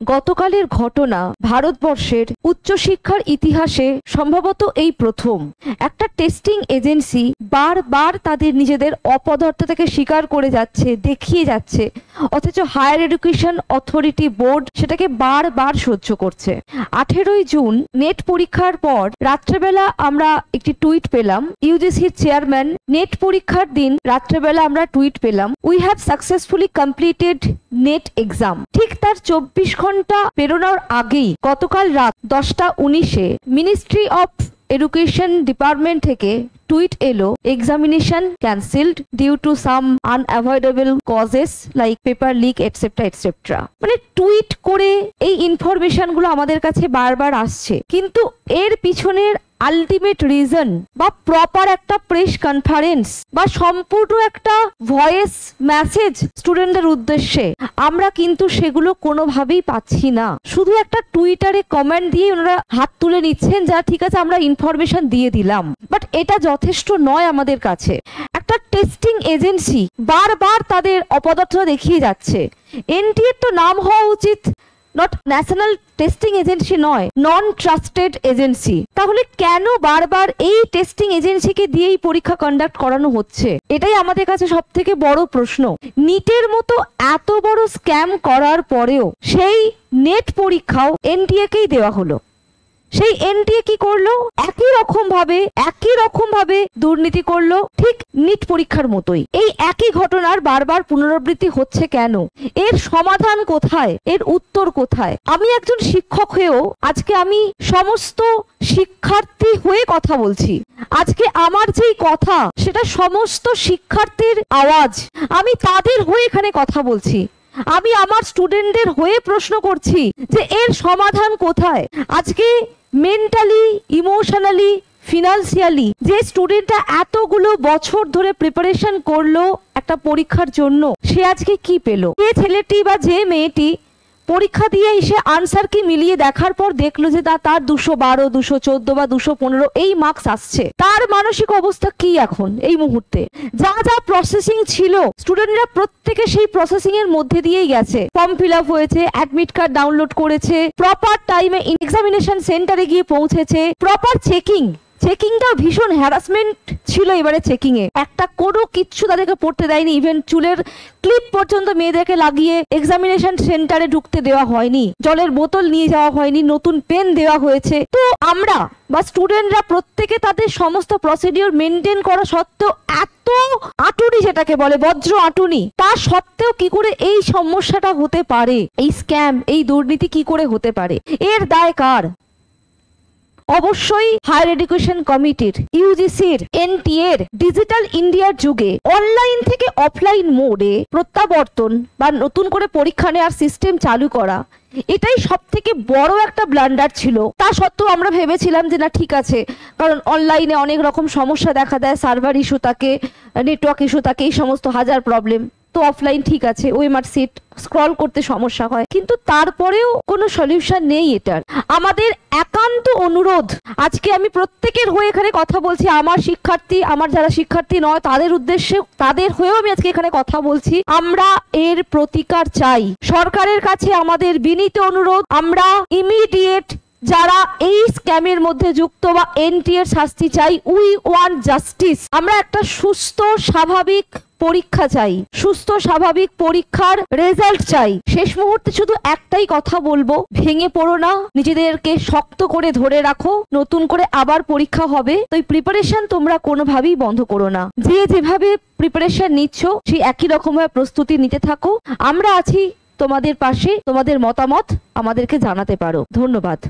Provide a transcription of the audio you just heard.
গতকালের ঘটনা ভারতবর্ষের উচ্চশিক্ষার ইতিহাসে সম্ভবত এই প্রথম একটা টেস্টিং এজেন্সি বারবার তাদের নিজেদের অপদার্থতাকে স্বীকার করে যাচ্ছে, দেখিয়ে যাচ্ছে, অথচ হায়ার এডুকেশন অথরিটি বোর্ড সেটাকে বারবার সহ্য করছে। 18ই জুন নেট পরীক্ষার পর রাত্রেবেলা আমরা একটি টুইট পেলাম, ইউজিসির চেয়ারম্যান নেট পরীক্ষার দিন রাত্রেবেলা আমরা টুইট পেলাম, we have successfully completed NET exam. ঠিক তার 24 ঘন্টা পেরোনোর আগেই গতকাল রাত 10:19-এ মিনিস্ট্রি অফ এডুকেশন ডিপার্টমেন্ট থেকে টুইট এলো, examination cancelled due to some unavoidable causes like paper leak etcetera etcetera. মানে টুইট করে এই ইনফরমেশনগুলো আমাদের কাছে বারবার আসছে, কিন্তু এর পিছনের আলটিমেট রিজন বা প্রপার একটা প্রেস কনফারেন্স বা সম্পূর্ণ একটা ভয়েস মেসেজ স্টুডেন্টদের উদ্দেশ্যে আমরা কিন্তু সেগুলো কোনোভাবেই পাচ্ছি না। শুধু একটা টুইটারে কমেন্ট দিয়ে ওনারা হাত তুলে নিচ্ছেন, যা ঠিক আছে আমরা ইনফরমেশন দিয়ে দিলাম, বাট এটা যথেষ্ট নয় আমাদের কাছে। একটা টেস্টিং এজেন্সি বারবার তাদের অপদার্থতা দেখিয়ে যাচ্ছে। এনটিএর তো নাম হওয়া উচিত নট ন্যাশনাল টেস্টিং এজেন্সি নয়, নন ট্রাস্টেড এজেন্সি। তাহলে কেন বারবার এই টেস্টিং এজেন্সিকে দিয়েই পরীক্ষা কন্ডাক্ট করানো হচ্ছে? এটাই আমাদের কাছে সব থেকে বড় প্রশ্ন। নিটের মতো এত বড় স্ক্যাম করার পরেও সেই নেট পরীক্ষাও এনটিএকেই দেওয়া হলো। সেই এনটিএ কি করলো? একই রকম ভাবে দুর্নীতি করলো, ঠিক নিট পরীক্ষার মতোই। এই একই ঘটনার বারবার পুনরাবৃত্তি হচ্ছে কেন? এর সমাধান কোথায়? এর উত্তর কোথায়? আমি একজন শিক্ষক হয়েও আজকে আমি সমস্ত শিক্ষার্থী হয়ে কথা বলছি। আজকে আমার যেই কথা সেটা সমস্ত শিক্ষার্থীর আওয়াজ, আমি তাদের হয়ে এখানে কথা বলছি। আমি আমার স্টুডেন্টদের হয়ে প্রশ্ন করছি যে এর সমাধান কোথায়? আজকে মেন্টালি, ইমোশনালি, ফিনান্সিয়ালি যে স্টুডেন্টটা এতগুলো বছর ধরে প্রিপারেশন করলো একটা পরীক্ষার জন্য, সে আজকে কি পেল? যে ছেলেটি বা যে মেয়েটি পরীক্ষা দিয়ে এসে আনসার কি মিলিয়ে দেখার পর দেখলো যে তার 212, 214 বা 215 এই মার্কস আসছে, তার মানসিক অবস্থা কি এখন এই মুহূর্তে? যা যা প্রসেসিং ছিল স্টুডেন্টরা প্রত্যেকে সেই প্রসেসিং এর মধ্যে দিয়েই গেছে। ফর্ম ফিল আপ হয়েছে, অ্যাডমিট কার্ড ডাউনলোড করেছে, প্রপার টাইমে এক্সামিনেশন সেন্টারে গিয়ে পৌঁছেছে, প্রপার চেকিংটাও ভীষণ হ্যারাসমেন্ট ছিল এবারে চেকিং এ। একটা কোনো কিচ্ছু তাদেরকে পড়তে দেয়নি, ইভেন চুলের ক্লিপ পর্যন্ত মেয়েদেরকে লাগিয়ে এক্সামিনেশন সেন্টারে ঢুকতে দেওয়া হয়নি, জলের বোতল নিয়ে যাওয়া হয়নি, নতুন পেন দেওয়া হয়েছে। তো আমরা বা স্টুডেন্টরা প্রত্যেকে তাদের সমস্ত প্রসিডিওর মেনটেন করা সত্ত্বেও এত আটুনি, যেটাকে বলে বজ্র আটুনি, তা সত্ত্বেও কি করে এই সমস্যাটা হতে পারে? এই স্ক্যাম, এই দুর্নীতি কি করে হতে পারে? এর দায় কার? অবশ্যই হায়ার এডুকেশন কমিটির, ইউজিসির, এনটিএর। ডিজিটাল ইন্ডিয়ার যুগে অনলাইন থেকে অফলাইন মোডে প্রত্যাবর্তন বা নতুন করে পরীক্ষা নেওয়ার সিস্টেম চালু করা, এটাই সব থেকে বড় একটা ব্লান্ডার ছিল। তা সত্ত্বেও আমরা ভেবেছিলাম যে না ঠিক আছে, কারণ অনলাইনে অনেক রকম সমস্যা দেখা দেয়, সার্ভার ইস্যু থাকে, নেটওয়ার্ক ইস্যু থাকে, এই সমস্ত হাজার প্রবলেম। তো অফলাইন ঠিক আছে, ওএমআর সিট স্ক্রল করতে সমস্যা হয়, কিন্তু তারপরেও কোনো সলিউশন নেই এটার। আমাদের একান্ত অনুরোধ, আজকে আমি প্রত্যেকের হয়ে এখানে কথা বলছি, আমার শিক্ষার্থী, আমার যারা শিক্ষার্থী নয় তাদের উদ্দেশ্যে, তাদের হয়েও আমি আজকে এখানে কথা বলছি। আমরা এর প্রতিকার চাই। সরকারের কাছে আমাদের বিনীত অনুরোধ, আমরা ইমিডিয়েট যারা এই স্ক্যামের মধ্যে যুক্ত বা এনটিএর শাস্তি চাই। We want justice. আমরা একটা সুস্থ স্বাভাবিক পরীক্ষা চাই, সুস্থ স্বাভাবিক পরীক্ষার রেজাল্ট চাই। শেষ মুহূর্তে শুধু একটাই কথা বলবো, ভেঙে পড়ো না, নিজেদেরকে শক্ত করে ধরে রাখো। নতুন করে আবার পরীক্ষা হবে, তো এই প্রিপারেশন তোমরা কোনোভাবেই বন্ধ করো না। যে যেভাবে প্রিপারেশন নিচ্ছ সেই একই রকমভাবে প্রস্তুতি নিতে থাকো। আমরা আছি তোমাদের পাশে, তোমাদের মতামত আমাদেরকে জানাতে পারো। ধন্যবাদ।